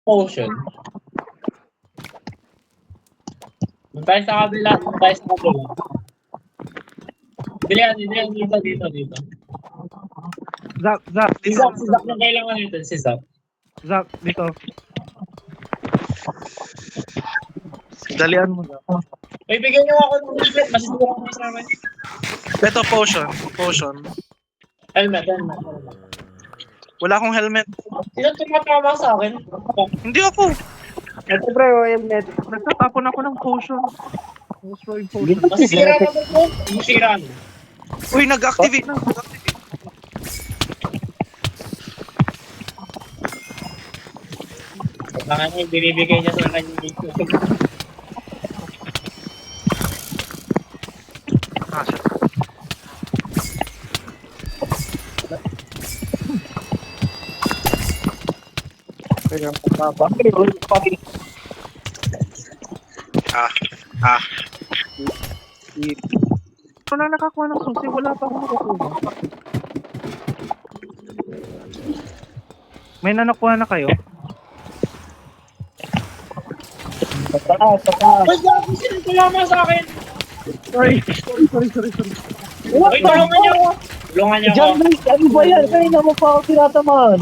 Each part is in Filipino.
potion. Doon tayo sa kabila. Doon tayo sa kabila. Dilihan, dito. Zach, Si Zach yung kailangan nito, si Zach. Zach, dito. Dalian mo na. May bigyan niyo ako ng helmet, masisubukan ko sa amin. Ito, potion. Helmet. Wala akong helmet. Sino tumatama sa akin? Hindi ako. Ito bro, helmet. Nagtatapon ako ng potion. Destroying potion. Masisira naman po. Masisira na. Uy, nag-activate na. Baka na binibigay niya sa kanya dito. Ah, shit. Kaya bakit fucking Wala nakakuha ng susi. Wala pa akong nakakuha. May nanakuha na kayo? taas. Ay, gabi sila tumama sa akin. Sorry. Ay, tulungan niyo ako. Tulungan niyo ako. Diyan, ano ba yan? Kanina mo pa ako tinatamaan.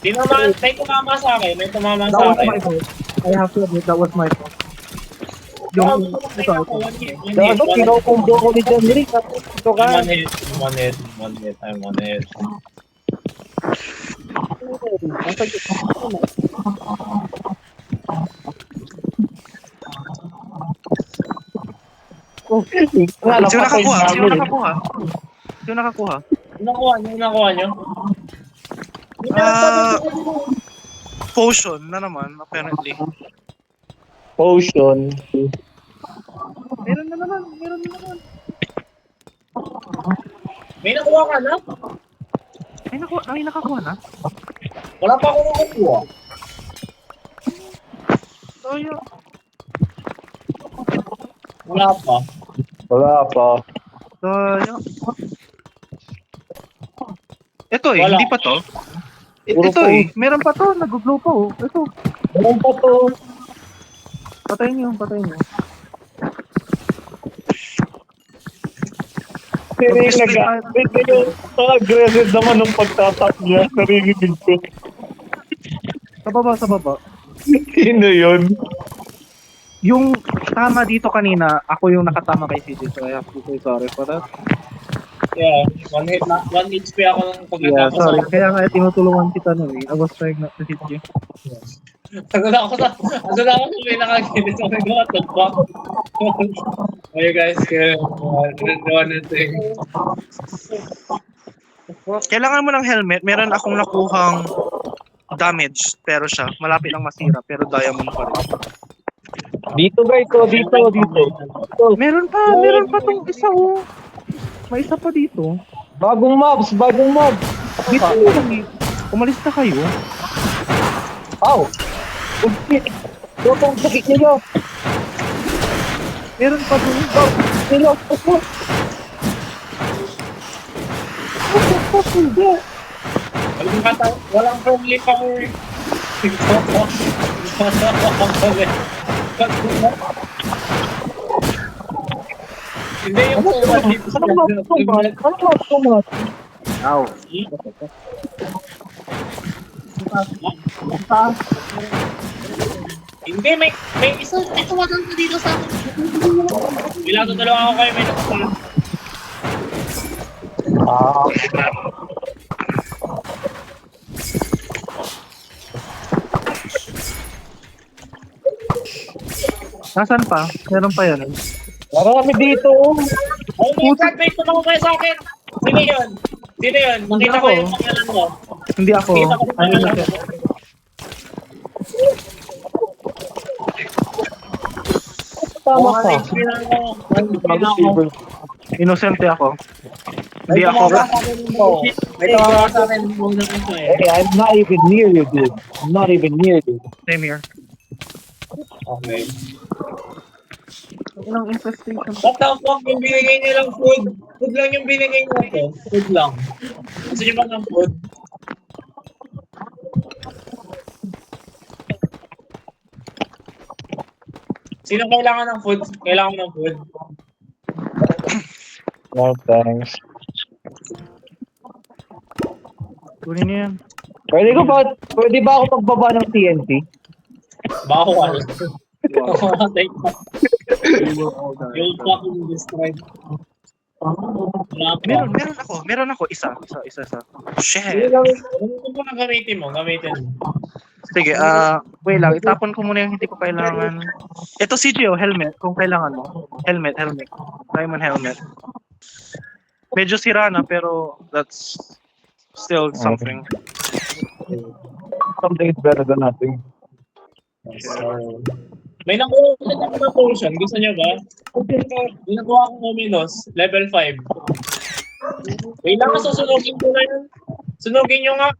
May tumama sa akin. May tumama That sa was akin. my fault. I have to admit, that was my fault. Yung, Ito. Gago, kinukumbro ko ni John Rick. Ito ka. I'm on it. Oh, Sino nakakuha? Nakuha niyo? Potion na naman, apparently. Potion. Meron na naman. May nakuha ka na? Ay, nakakuha na? Wala pa akong nakuha. Oh, yeah. Wala pa. So, yeah. Ito Wala. hindi pa to. Puro Ito meron pa to, nag-glow pa oh. Ito, Meron pa to. patayin niyo. Aggressive naman nung pagtatap niya. Narinig ko. Sa baba. Sino yun? Yung tama dito kanina, ako yung nakatama kay CJ, so I have to say sorry for that. Yeah, 1 HP ako ng Yeah, pagkatapos. sorry. Kaya nga tinutulungan kita nun eh. I was trying not to hit you. Sagod ako sa pinakagilid sa mga what the fuck. Hey guys, doon natin. Kailangan mo ng helmet. Meron akong nakuhang damage, pero siya, malapit lang masira, pero diamond pa rin. Dito ba ito? Dito. Meron pa tong isa oh. May isa pa dito. Bagong mobs. Dito umalis na kayo. Ow! Tutong sakit niyo. Meron pa dun. Sino? Walang friendly power. Hindi yung tumat dito sa Tumat? Ow. Hindi, may isa, may tumatang ka dito sa akin. Bilang tutulungan ako kayo, may nakapala. Nasaan pa? Meron pa yan. Marami dito. Oh my God, may tumama kayo sa akin. Sino yun? Nakita ko yung pangalan mo. Hindi ako. Nakita ko yung pangalan mo. Tama ka. Inosente ako. Hindi ako. May tumama sa akin. Hey, I'm not even near you, dude. Same here. Okay. Ilang infestation. What the fuck? Yung binigay niyo lang food. Food lang yung binigay niyo ito. Food lang. Gusto niyo ba ng food? Sino kailangan ng food? Kailangan ng food. No, thanks. Kunin niyo yan. Pwede ba ako magbaba ng TNT? Bawal. Wow. You'll fucking destroy. Wala pa. Meron ako. Isa. Shit. Ano mo na gamitin mo? Gamitin mo. Sige, wait lang. Itapon ko muna yung hindi ko kailangan. Ito si Gio, helmet. Kung kailangan mo. Helmet. Diamond helmet. Medyo sira na, pero that's still something. Something is better than nothing. So, may nakuha ko na potion. Gusto niyo ba? May nakuha akong Ominos. Level 5. Wait lang, susunugin ko na yun. Sunugin nyo nga.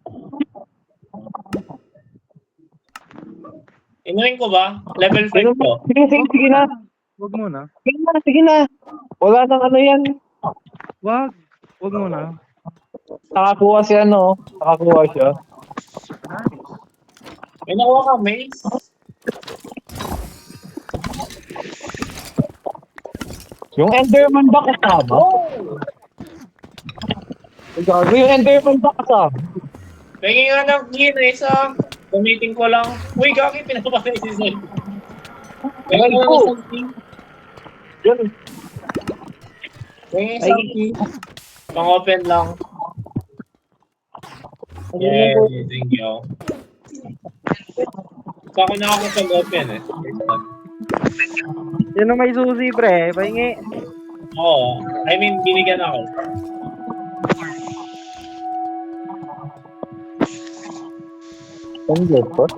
Inuhin ko ba? Level 5 to. Sige na. Wag muna. Sige na. Wala nang ano yan. Wag muna. Nakakuha siya, no? Nakakuha siya. May nakuha ka, Mace? Yung Enderman ba kasama? Gago, yung Enderman ba kasama? Pagin nga ng key na isa. Gamitin ko lang. Uy, gagi, pinapatay si Zed. Pagin nga ng isang key. Yun. Pagin isang key. Pang-open lang. Yeah, thank you. So ako na ako pag-open eh. Yan ang may susi, pre. Pahingi. Oo. I mean, binigyan ako. Ang good po.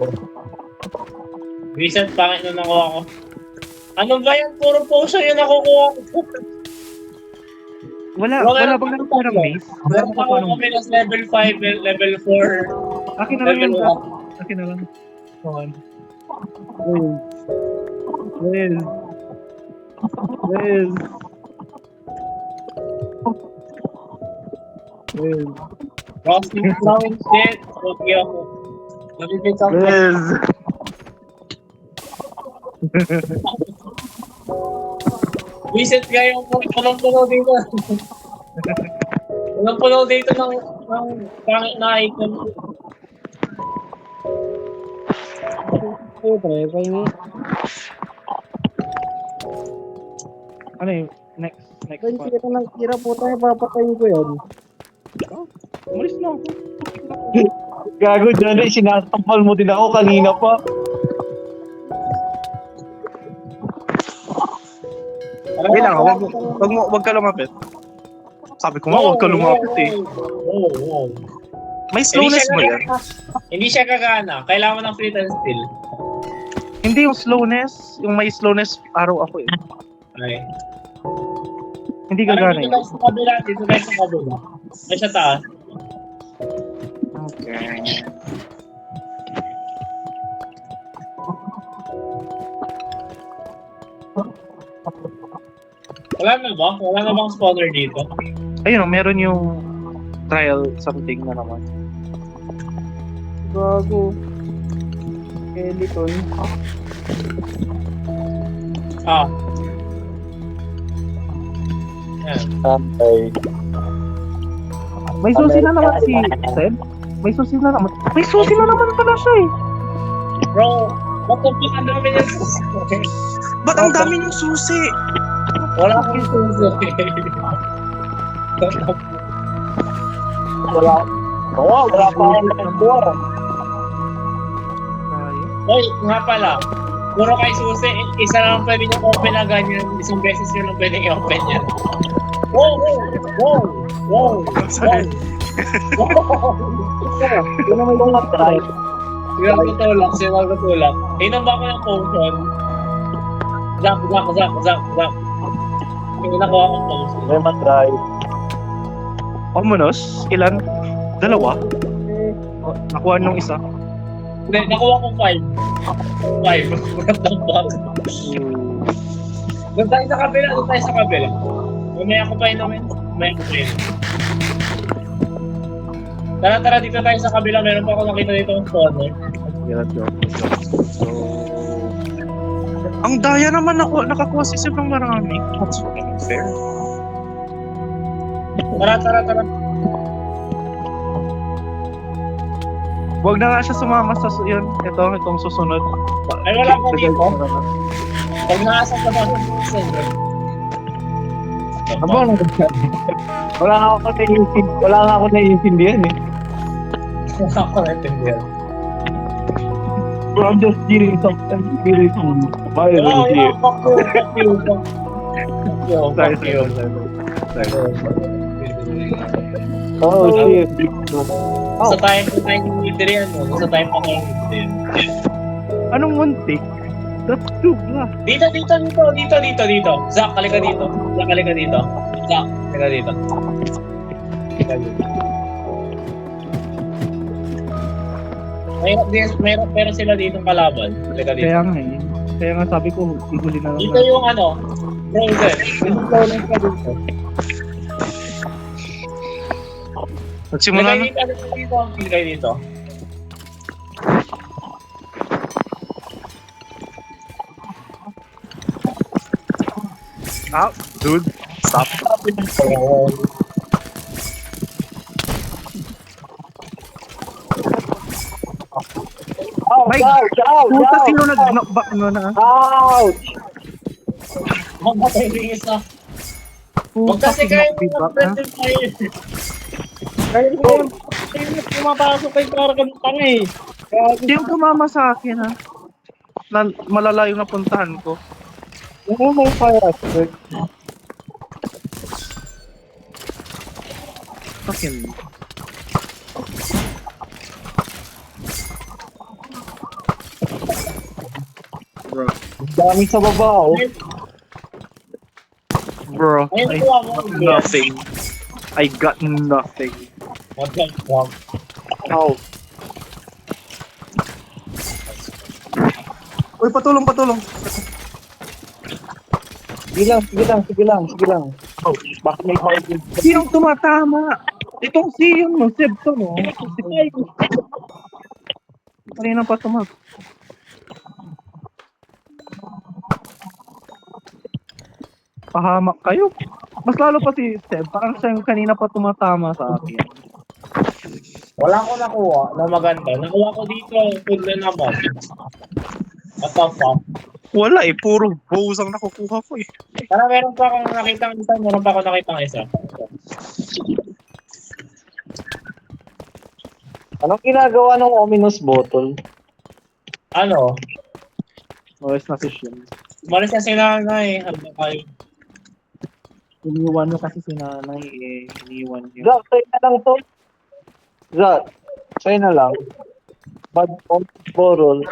Recent pangit na nakuha ko. Ano ba yan? Puro potion yung nakukuha ko. Wala bang nakuha ng maze? Meron pa ako Ominos level 5, level 4. Akin na lang Level yan. 1. Akin na lang. Okay. Well. Frosty Clown shit. Okay ako. Nabibig ako. Recent nga yung punong-puno dito. Punong-puno dito ng pangit na item. Ano yung next Kung part? kita ng tira po tayo, papatayin ko yan. Umalis na ako. Gago dyan eh, sinatampal mo din ako kanina pa. Wait lang, wag ka lumapit. Sabi ko nga, wag ka lumapit eh. Oo. May slowness mo yan. Hindi siya gagana. Kailangan mo ng flint and steel. Hindi yung slowness, yung may slowness araw ako eh. Okay. Hindi Parang gagana dito yun. tayo sa kabila. Dito tayo sa kabila. Ay, sa taas. Okay. Wala na ba? Wala na bang spawner dito? Ayun, meron yung trial something na naman. Gago. Skeleton. Ah. Yan. Tampay. May susi na naman si Seb. May susi na naman. May susi na naman pala siya eh. Bro, ba't ang dami niya? Ba't ang dami niyong susi? Wala akong susi. Wala. Oo, wala pa akong nakakuha. Hoy, nga pala. Puro kay susi, isa lang pwede niyong open na ganyan. Isang beses yun lang pwede i-open yan. Wow! Wow! Wow! Sorry. Yun naman yung try. Silang tutulak. Inom ba ako ng potion? Zap. Yung nakuha akong potion. May matry. Omonos? Ilan? Dalawa? Nakuha nung isa. Hindi, nakuha ko 5. 5. What the fuck? Doon tayo sa kabila. Mamaya ko pa inumin. Tara, dito tayo sa kabila. Meron pa ako nakita dito ng spawner. Yeah, let's go. So, Ang daya naman ako, nakakuha si Seb ng marami. That's not fair. Tara. Huwag na nga siya sumama sa yun. Itong susunod. Ay, wala pa dito. Pag naasa ka ba sa inyo? Aba, wala nga ako naiintindihan eh. Wala ko naintindihan. Bro, I'm just feeling some violence here. Fuck you. Oh shit. Sa time ni Adrian mo. Sa time pa kayo ni Adrian. Anong muntik? That's too blah. Dito. Zach, halika dito. Zach, halika dito. Meron sila dito kalaban. Halika dito. Kaya nga sabi ko, ihuli na lang. Dito yung frozen. Frozen ka dito. Nagsimula na. Ilagay dito. Dude. Stop. Puta, sino nag-knockback mo na? Ouch! Mamatay rin isa. Huwag kasi kayo mag-present tayo. Kaya pumapasok kayo para kang tanga eh. Hindi yung tumama sa akin ha. Malala yung napuntahan ko. Ano may fire aspect? Fucking. Bro. Dami sa baba oh. Bro, Ayun I ko got nothing. I got nothing. What the fuck? Ow. Uy, patulong. Sige lang. Oh, bakit may fire aspect? Sinong tumatama? Itong si yung Seb to, no? Kanina pa tumat. Pahamak kayo. Mas lalo pa si Seb. Parang siya yung kanina pa tumatama sa akin. Wala ko nakuha na maganda. Nakuha ko dito, full na naman. What the fuck? Wala eh. Puro bows ang nakukuha ko eh. Para meron pa akong nakitang isa. Anong ginagawa ng ominous bottle? Ano? Malis na si Shin. Umalis na sila na eh. Handa kayo. Iniwan mo kasi si nanay eh. Iniwan niyo. Zach, sa'yo na lang to. Zach, sa'yo na lang. Bad ominous bottle.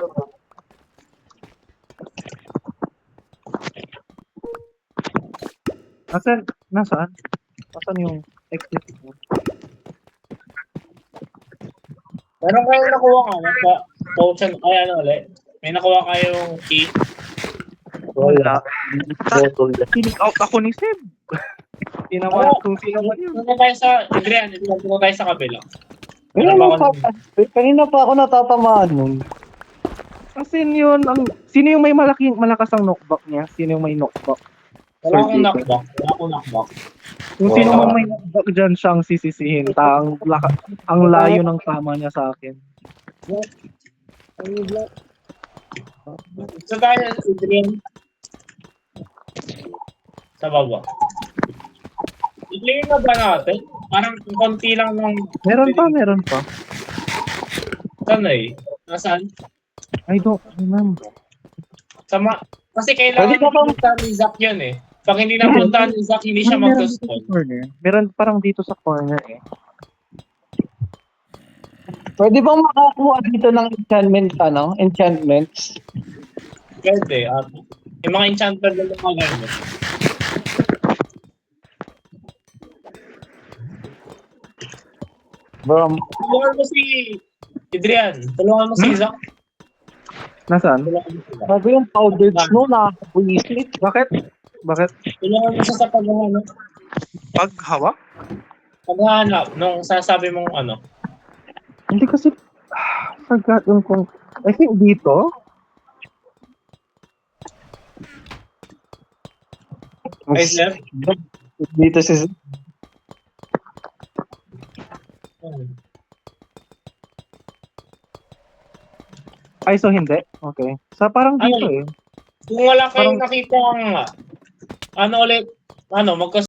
Nasaan? Nasaan yung exit mo? Meron kayo nakuha ka. Nasa potion. Ay, ano ulit? May nakuha kayong key. Wala. Bottle. Pinig out ako ni Seb. Tinaman kung sino man yun. Doon tayo sa, Adrian, doon tayo sa kabila. Kanina pa ako natatamaan nun. Kasi yun, sino yung may malakas ang knockback niya? Sino yung may knockback? Wala akong knockback. Kung sino man may knockback dyan siyang sisisihin. Ang layo ng tama niya sa akin. So tayo, Adrian. Sa baba. I-play na ba natin? Parang konti lang ng... Meron pa. Saan eh? Nasaan? I don't remember. Kasi kailangan napunta ni Zach yun eh. Pag hindi napunta ni Zach, hindi siya mag-spawn. Meron parang dito sa corner eh. Pwede bang makakuha dito ng enchantments? Pwede. Yung mga enchanter na mga gano'n. Bro, Tulungan mo si Adrian. Tulungan mo si Zach. Nasaan? Tulungan mo sila. sabi yung powdered snow na buwisit. Bakit? Tulungan mo siya sa paghahanap. Paghawa? Paghahanap nung sasabi mong ano. Hindi kasi, forgot yung kung, I think dito? Ice left? Dito si... Ay, so hindi? Okay. Sa parang dito Ay. eh. Kung wala kayong Parang- nakita ang, ano ulit, magkas